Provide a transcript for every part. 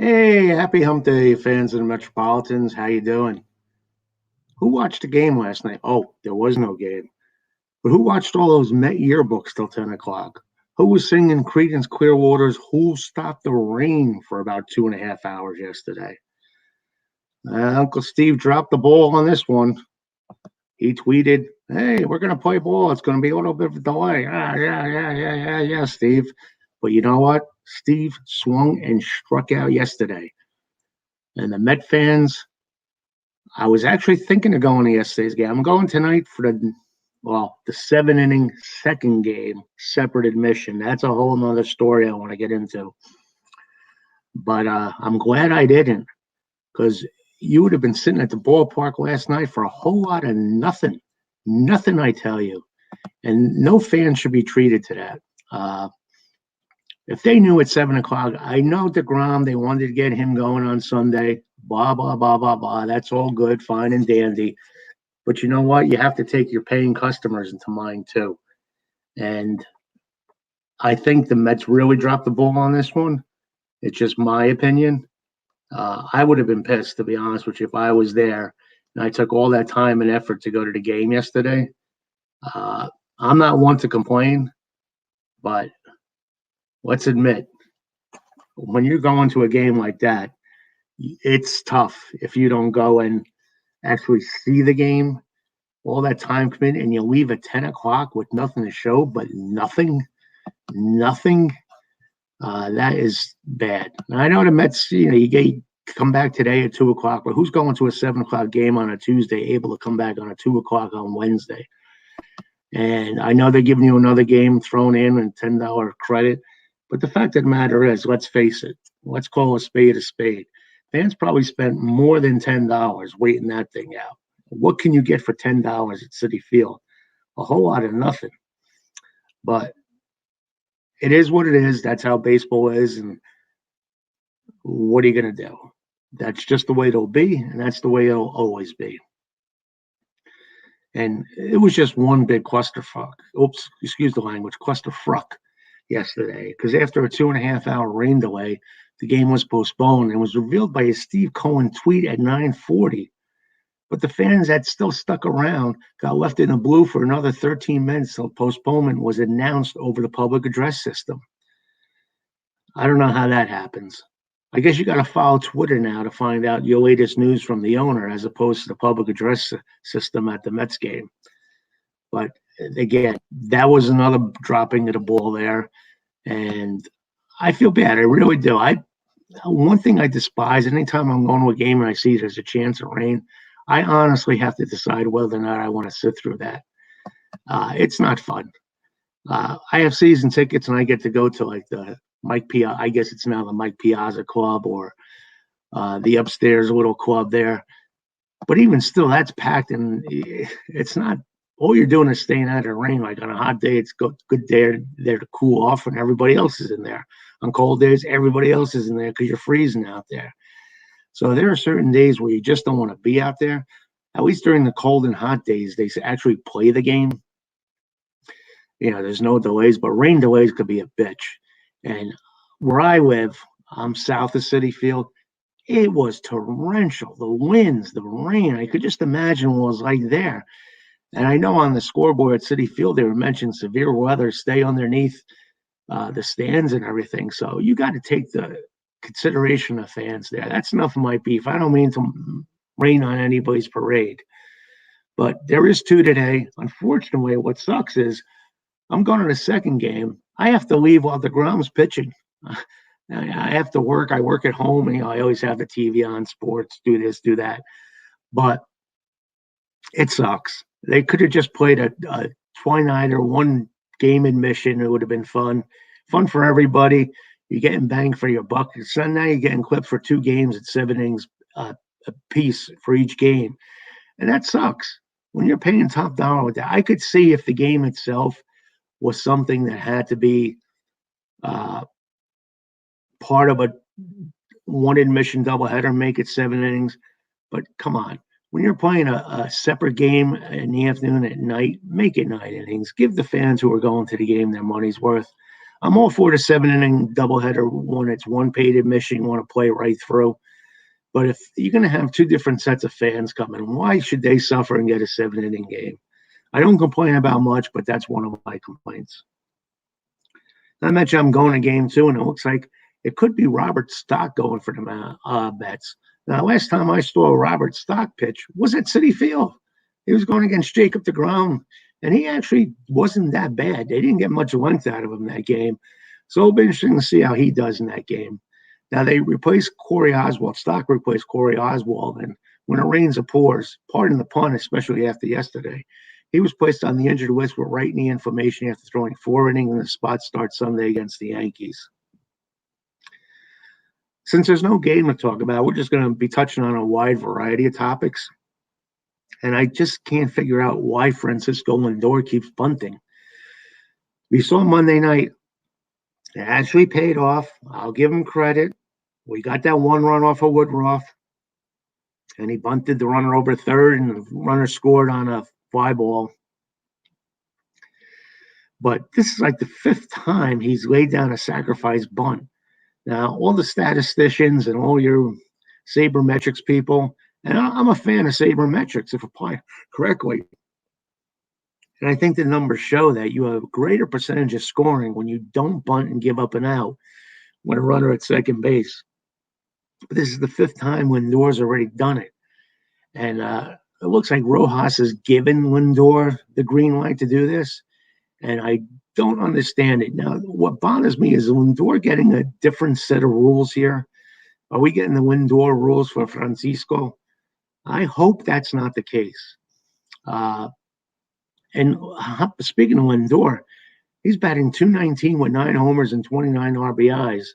Hey, happy hump day, fans of the Metropolitans. How you doing? Who watched the game last night? Oh, there was no game. But who watched all those Met yearbooks till 10 o'clock? Who was singing Creedence Clearwater's Who Stopped the Rain for about 2.5 hours yesterday? Uncle Steve dropped the ball on this one. He tweeted, "Hey, we're going to play ball. It's going to be a little bit of a delay." Yeah, Steve. But you know what? Steve swung and struck out yesterday. And the Met fans, I was actually thinking of going to yesterday's game. I'm going tonight for the 7 inning second game, separate admission. That's a whole nother story I want to get into. But I'm glad I didn't, because you would have been sitting at the ballpark last night for a whole lot of nothing. Nothing, I tell you. And no fan should be treated to that. If they knew at 7 o'clock, I know deGrom, they wanted to get him going on Sunday, blah, blah, blah, blah, blah. That's all good, fine and dandy. But you know what? You have to take your paying customers into mind too. And I think the Mets really dropped the ball on this one. It's just my opinion. I would have been pissed, to be honest with you, if I was there and I took all that time and effort to go to the game yesterday. I'm not one to complain, but let's admit, when you're going to a game like that, it's tough if you don't go and actually see the game, all that time committed, and you leave at 10 o'clock with nothing to show but nothing. That is bad. And I know the Mets, you come back today at 2 o'clock, but who's going to a 7 o'clock game on a Tuesday, able to come back on a 2 o'clock on Wednesday? And I know they're giving you another game thrown in and $10 credit. But the fact of the matter is, let's face it, let's call a spade a spade. Fans probably spent more than $10 waiting that thing out. What can you get for $10 at Citi Field? A whole lot of nothing. But it is what it is. That's how baseball is. And what are you going to do? That's just the way it'll be. And that's the way it'll always be. And it was just one big clusterfuck. Oops, excuse the language, clusterfuck yesterday. Because after a 2.5 hour rain delay, the game was postponed and was revealed by a Steve Cohen tweet at 9:40. But the fans that still stuck around got left in the blue for another 13 minutes till postponement was announced over the public address system. I don't know how that happens. I guess you got to follow Twitter now to find out your latest news from the owner as opposed to the public address system at the Mets game. But again, that was another dropping of the ball there. And I feel bad. I really do. One thing I despise, anytime I'm going to a game and I see there's a chance of rain, I honestly have to decide whether or not I want to sit through that. It's not fun. I have season tickets and I get to go to like the Mike Piazza. I guess it's now the Mike Piazza Club or the upstairs little club there. But even still, that's packed and it's not. All you're doing is staying out of the rain. Like on a hot day, it's good there to cool off, and everybody else is in there. On cold days, everybody else is in there because you're freezing out there. So there are certain days where you just don't want to be out there. At least during the cold and hot days, they actually play the game. There's no delays, but rain delays could be a bitch. And where I live, I'm south of Citi Field. It was torrential. The winds, the rain. I could just imagine what it was like there. And I know on the scoreboard at Citi Field, they were mentioning severe weather, stay underneath the stands and everything. So you got to take the consideration of fans there. That's enough of my beef. I don't mean to rain on anybody's parade. But there is two today. Unfortunately, what sucks is I'm going to the second game. I have to leave while deGrom's pitching. I have to work. I work at home. And, I always have the TV on, sports, do this, do that. But it sucks. They could have just played a twilighter one game admission. It would have been fun for everybody. You're getting bang for your buck. So now you're getting clipped for 2 games at 7 innings a piece for each game. And that sucks. When you're paying top dollar with that, I could see if the game itself was something that had to be part of a one admission doubleheader, make it 7 innings. But come on. When you're playing a separate game in the afternoon at night, make it 9 innings. Give the fans who are going to the game their money's worth. I'm all for the 7-inning doubleheader when it's one paid admission, you want to play right through. But if you're going to have two different sets of fans coming, why should they suffer and get a 7-inning game? I don't complain about much, but that's one of my complaints. I mentioned I'm going to game 2, and it looks like it could be Robert Stock going for the Mets. Now, last time I saw Robert Stock pitch was at Citi Field. He was going against Jacob deGrom, and he actually wasn't that bad. They didn't get much length out of him that game. So it'll be interesting to see how he does in that game. Now, they replaced Corey Oswald. Stock replaced Corey Oswald, and when it rains, it pours. Pardon the pun, especially after yesterday. He was placed on the injured list with right knee inflammation after throwing 4 innings in the spot start Sunday against the Yankees. Since there's no game to talk about, we're just going to be touching on a wide variety of topics. And I just can't figure out why Francisco Lindor keeps bunting. We saw Monday night. It actually paid off. I'll give him credit. We got that 1 run off of Woodruff. And he bunted the runner over third, and the runner scored on a fly ball. But this is like the 5th time he's laid down a sacrifice bunt. Now, all the statisticians and all your sabermetrics people, and I'm a fan of sabermetrics if applied correctly. And I think the numbers show that you have a greater percentage of scoring when you don't bunt and give up an out when a runner at second base. But this is the 5th time Lindor's already done it. And it looks like Rojas has given Lindor the green light to do this, and I don't understand it. Now, what bothers me is Lindor getting a different set of rules here. Are we getting the Lindor rules for Francisco? I hope that's not the case. And speaking of Lindor, he's batting .219 with 9 homers and 29 RBIs,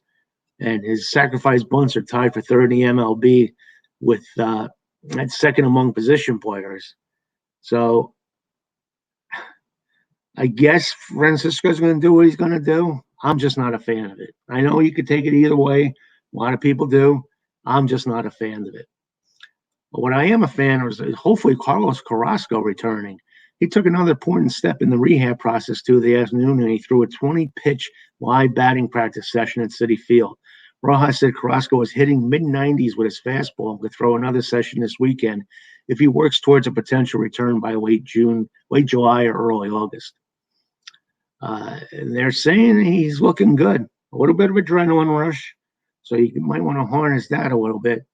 and his sacrifice bunts are tied for third in the MLB with at second among position players. So I guess Francisco's going to do what he's going to do. I'm just not a fan of it. I know you could take it either way. A lot of people do. I'm just not a fan of it. But what I am a fan of is hopefully Carlos Carrasco returning. He took another important step in the rehab process the afternoon, and he threw a 20-pitch live batting practice session at Citi Field. Rojas said Carrasco was hitting mid-90s with his fastball and could throw another session this weekend if he works towards a potential return by late July or early August. And they're saying he's looking good. A little bit of adrenaline rush, so you might want to harness that a little bit.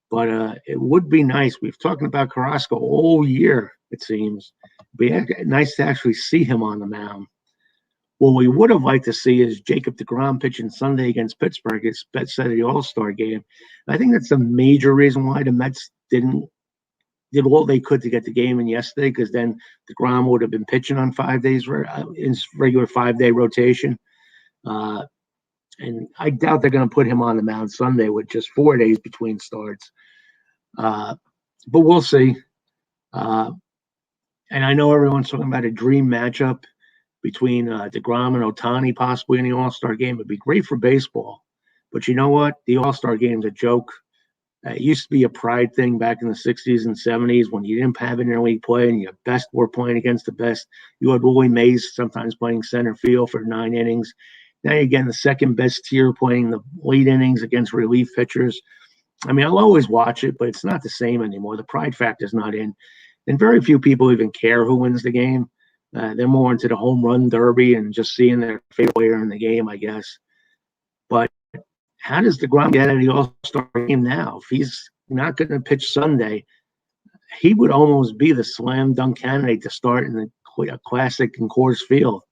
But it would be nice. We've talked about Carrasco all year, it seems. It'd be nice to actually see him on the mound. What we would have liked to see is Jacob deGrom pitching Sunday against Pittsburgh. It's set of the All-Star game. I think that's the major reason why the Mets did all they could to get the game in yesterday, because then deGrom would have been pitching on 5 days in regular 5-day rotation. And I doubt they're going to put him on the mound Sunday with just 4 days between starts. But we'll see. And I know everyone's talking about a dream matchup between deGrom and Ohtani possibly in the All-Star game. It'd be great for baseball. But you know what? The All-Star game's a joke. It used to be a pride thing back in the 60s and 70s when you didn't have interleague play and your best were playing against the best. You had Willie Mays sometimes playing center field for 9 innings. Now you're getting the second best tier playing the late innings against relief pitchers. I mean, I'll always watch it, but it's not the same anymore. The pride factor's not in. And very few people even care who wins the game. They're more into the home run derby and just seeing their favorite player in the game, I guess. But how does deGrom get out of the All-Star game now? If he's not going to pitch Sunday, he would almost be the slam dunk candidate to start in the classic in Coors Field.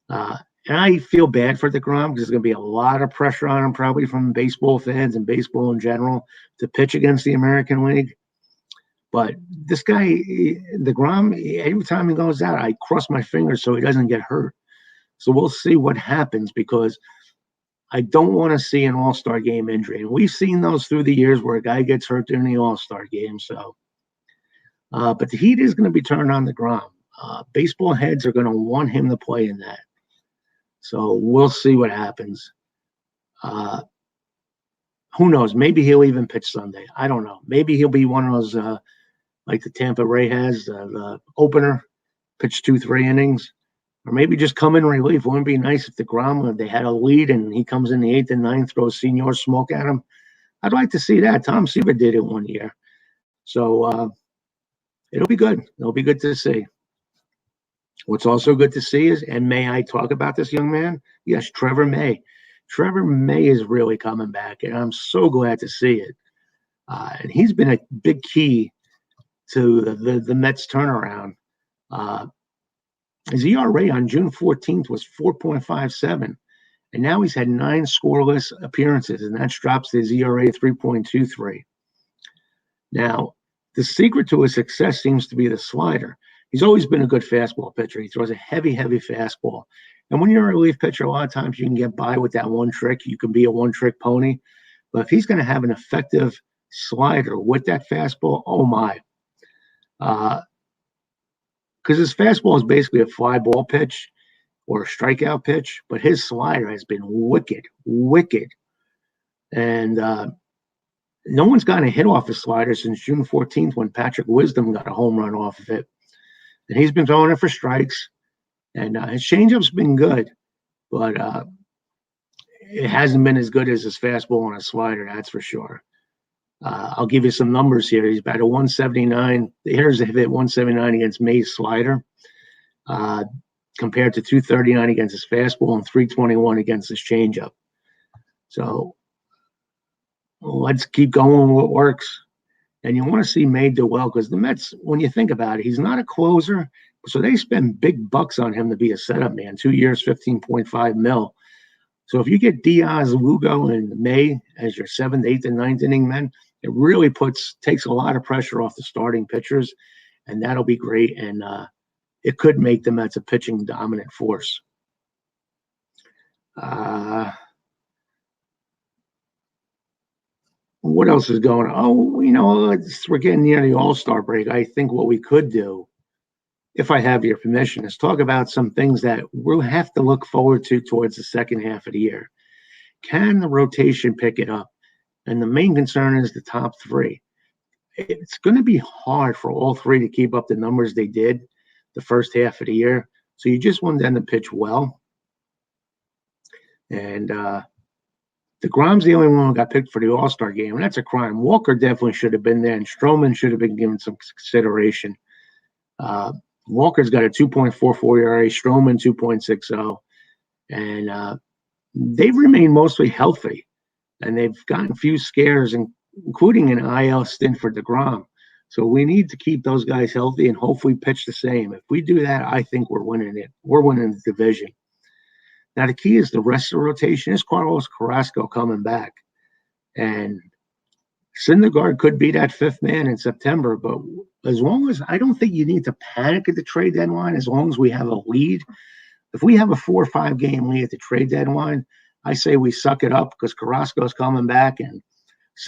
And I feel bad for deGrom because there's going to be a lot of pressure on him probably from baseball fans and baseball in general to pitch against the American League. But this guy, deGrom, every time he goes out, I cross my fingers so he doesn't get hurt. So we'll see what happens, because I don't want to see an All-Star game injury. And we've seen those through the years where a guy gets hurt during the All-Star game. So, but the heat is going to be turned on deGrom. Baseball heads are going to want him to play in that. So we'll see what happens. Who knows? Maybe he'll even pitch Sunday. I don't know. Maybe he'll be one of those like the Tampa Ray has, the opener, pitch 2-3 innings. or maybe just come in relief. Wouldn't it be nice if deGrom, they had a lead and he comes in the 8th and 9th, throws senior smoke at him? I'd like to see that. Tom Seaver did it one year. So it'll be good. It'll be good to see. What's also good to see is, and may I talk about this young man? Yes, Trevor May. Trevor May is really coming back, and I'm so glad to see it. And he's been a big key to the Mets turnaround. His ERA on June 14th was 4.57, and now he's had 9 scoreless appearances, and that drops his ERA to 3.23. Now, the secret to his success seems to be the slider. He's always been a good fastball pitcher. He throws a heavy, heavy fastball. And when you're a relief pitcher, a lot of times you can get by with that one trick. You can be a one-trick pony. But if he's going to have an effective slider with that fastball, oh my. Because his fastball is basically a fly ball pitch or a strikeout pitch, but his slider has been wicked, wicked. And no one's gotten a hit off his slider since June 14th when Patrick Wisdom got a home run off of it. And he's been throwing it for strikes. And his changeup's been good, but it hasn't been as good as his fastball and his slider, that's for sure. I'll give you some numbers here. He's batted 179. The hitters have hit 179 against May's slider, compared to 239 against his fastball and 321 against his changeup. So let's keep going with what works. And you want to see May do well because the Mets, when you think about it, he's not a closer. So they spend big bucks on him to be a setup man. 2 years, $15.5 million. So if you get Diaz, Lugo, and May as your 7th, 8th, and 9th inning men, it really takes a lot of pressure off the starting pitchers, and that'll be great. And it could make the Mets a pitching dominant force. What else is going on? Oh, we're getting near the All-Star break. I think what we could do, if I have your permission, is talk about some things that we'll have to look forward to towards the second half of the year. Can the rotation pick it up? And the main concern is the top 3. It's going to be hard for all 3 to keep up the numbers they did the first half of the year. So you just want them to pitch well. And deGrom's the only one who got picked for the All-Star game, and that's a crime. Walker definitely should have been there, and Stroman should have been given some consideration. Walker's got a 2.44 ERA, Stroman 2.60, and they've remained mostly healthy, and they've gotten a few scares, including an IL stint for deGrom. So we need to keep those guys healthy and hopefully pitch the same. If we do that, I think we're winning it. We're winning the division. Now, the key is the rest of the rotation. Is Carlos Carrasco coming back? And Syndergaard could be that 5th man in September, but as long as I don't think you need to panic at the trade deadline, as long as we have a lead. If we have a 4 or 5 game lead at the trade deadline, I say we suck it up because Carrasco's coming back and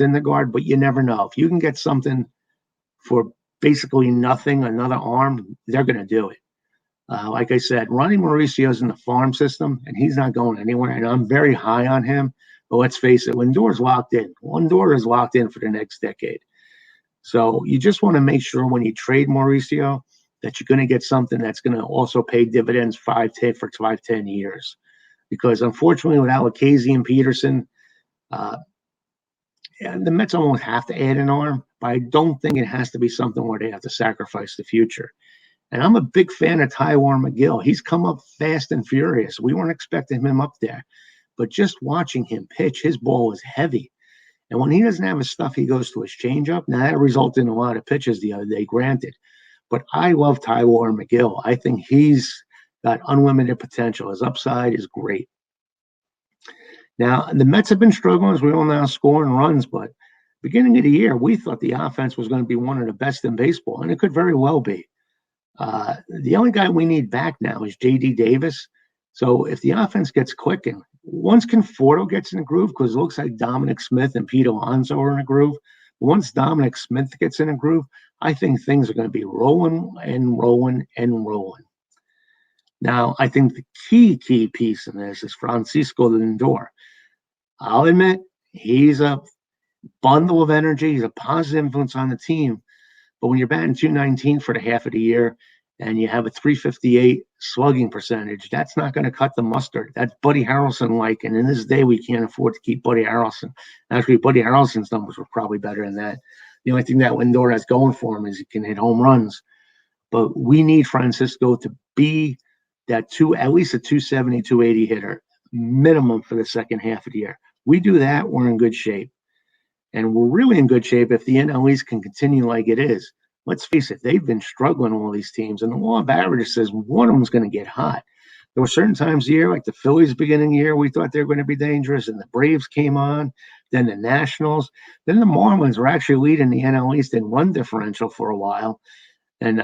Syndergaard, but you never know. If you can get something for basically nothing, another arm, they're going to do it. Like I said, Ronnie Mauricio's in the farm system, and he's not going anywhere, and I'm very high on him. But let's face it, Lindor's locked in. Lindor is locked in for the next decade. So you just want to make sure when you trade Mauricio that you're going to get something that's going to also pay dividends 5, 10 for 5, 10 years. Because unfortunately, without Lucchesi and Peterson, the Mets almost have to add an arm, but I don't think it has to be something where they have to sacrifice the future. And I'm a big fan of Tywar McGill. He's come up fast and furious. We weren't expecting him up there. But just watching him pitch, his ball is heavy. And when he doesn't have his stuff, he goes to his changeup. Now, that resulted in a lot of pitches the other day, granted. But I love Tywar McGill. I think he's got unlimited potential. His upside is great. Now, the Mets have been struggling, as we all know, scoring runs. But beginning of the year, we thought the offense was going to be one of the best in baseball, and it could very well be. The only guy we need back now is J.D. Davis. So if the offense gets clicking, once Conforto gets in a groove, because it looks like Dominic Smith and Pete Alonso are in a groove, once Dominic Smith gets in a groove, I think things are going to be rolling and rolling and rolling. Now, I think the key piece in this is Francisco Lindor. I'll admit, he's a bundle of energy. He's a positive influence on the team. But when you're batting .219 for the half of the year, and you have a 358 slugging percentage, that's not going to cut the mustard. That's Buddy Harrelson-like, and in this day, we can't afford to keep Buddy Harrelson. Actually, Buddy Harrelson's numbers were probably better than that. The only thing that Lindor has going for him is he can hit home runs. But we need Francisco to be that at least a 270, 280 hitter, minimum for the second half of the year. We do that, we're in good shape. And we're really in good shape if the NL East can continue like it is. Let's face it, they've been struggling, all these teams, and the law of averages says one of them's going to get hot. There were certain times of the year, like the Phillies beginning of the year, we thought they were going to be dangerous, and the Braves came on, then the Nationals, then the Marlins were actually leading the NL East in run differential for a while, and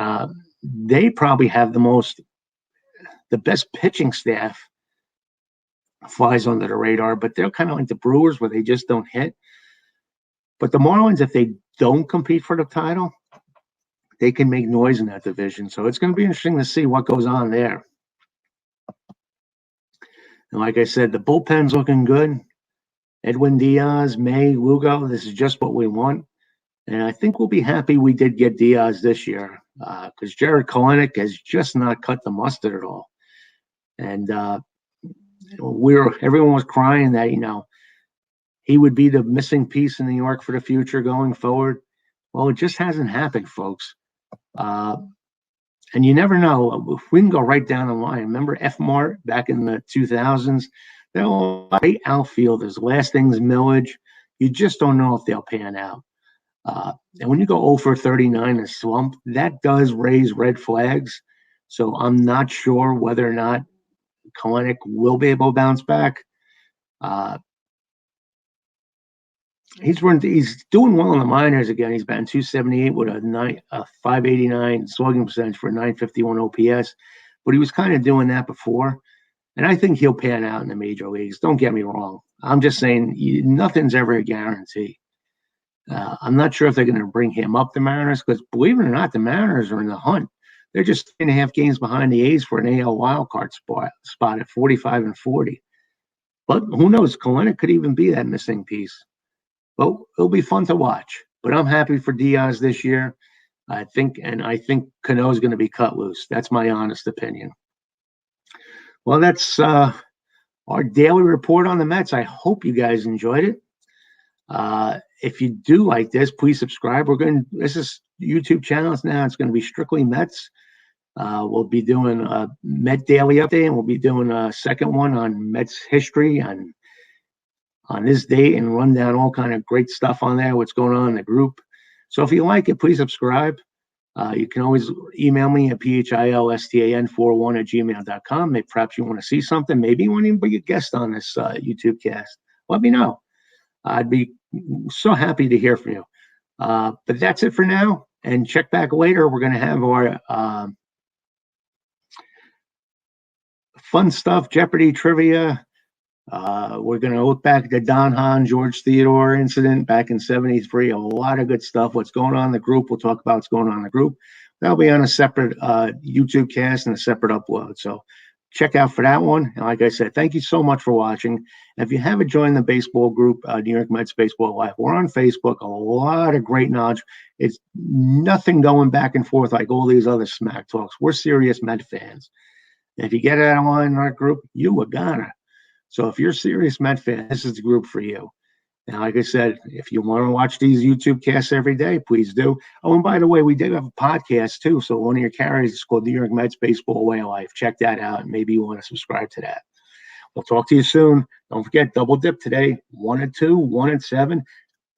they probably have the best pitching staff. Flies under the radar, but they're kind of like the Brewers where they just don't hit. But the Marlins, if they don't compete for the title, they can make noise in that division. So it's going to be interesting to see what goes on there. And like I said, the bullpen's looking good. Edwin Diaz, May, Lugo, this is just what we want. And I think we'll be happy we did get Diaz this year because Jarred Kelenic has just not cut the mustard at all. And everyone was crying that, he would be the missing piece in New York for the future going forward. Well, it just hasn't happened, folks. And you never know. We can go right down the line. Remember F. Mart back in the 2000s? They're all great outfielders. Last thing's Millage. You just don't know if they'll pan out. And when you go 0 for 39 in a slump, that does raise red flags. So I'm not sure whether or not Kelenic will be able to bounce back. He's doing well in the minors again. He's batting 278 with a 589 slugging percentage for a 951 OPS. But he was kind of doing that before. And I think he'll pan out in the major leagues. Don't get me wrong. I'm just saying nothing's ever a guarantee. I'm not sure if they're going to bring him up the Mariners because, believe it or not, the Mariners are in the hunt. They're just 3.5 games behind the A's for an AL wildcard spot at 45 and 40. But who knows? Kelenic could even be that missing piece. But it'll be fun to watch. But I'm happy for Diaz this year. I think Cano is going to be cut loose. That's my honest opinion. Well, that's our daily report on the Mets. I hope you guys enjoyed it. If you do like this, please subscribe. This is YouTube channels now. It's going to be strictly Mets. We'll be doing a Met Daily Update, and we'll be doing a second one on Mets history on this date and run down all kind of great stuff on there, what's going on in the group. So if you like it, please subscribe. You can always email me at philstan41@gmail.com. Perhaps you want to see something. Maybe you want to be a guest on this YouTube cast. Let me know. I'd be so happy to hear from you. But that's it for now. And check back later. We're going to have our fun stuff, Jeopardy trivia. We're going to look back at the Don Hahn, George Theodore incident back in '73. A lot of good stuff. What's going on in the group. We'll talk about what's going on in the group. That'll be on a separate YouTube cast and a separate upload. So check out for that one. And like I said, thank you so much for watching. And if you haven't joined the baseball group, New York Mets Baseball Life, we're on Facebook. A lot of great knowledge. It's nothing going back and forth like all these other smack talks. We're serious Met fans. And if you get out of line in our group, you are gonna. So if you're a serious Met fan, this is the group for you. And like I said, if you want to watch these YouTube casts every day, please do. Oh, and by the way, we did have a podcast too. So one of your carriers is called New York Mets Baseball Way of Life. Check that out, and maybe you want to subscribe to that. We'll talk to you soon. Don't forget, double dip today, 1-2, 1-7.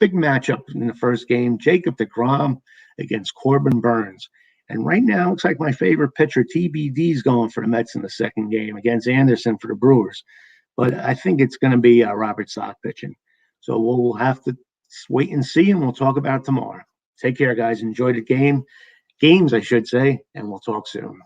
Big matchup in the first game. Jacob deGrom against Corbin Burns. And right now, it looks like my favorite pitcher, TBD, is going for the Mets in the second game against Anderson for the Brewers. But I think it's going to be Robert Sock pitching. So we'll have to wait and see, and we'll talk about it tomorrow. Take care, guys. Enjoy the games, I should say, and we'll talk soon.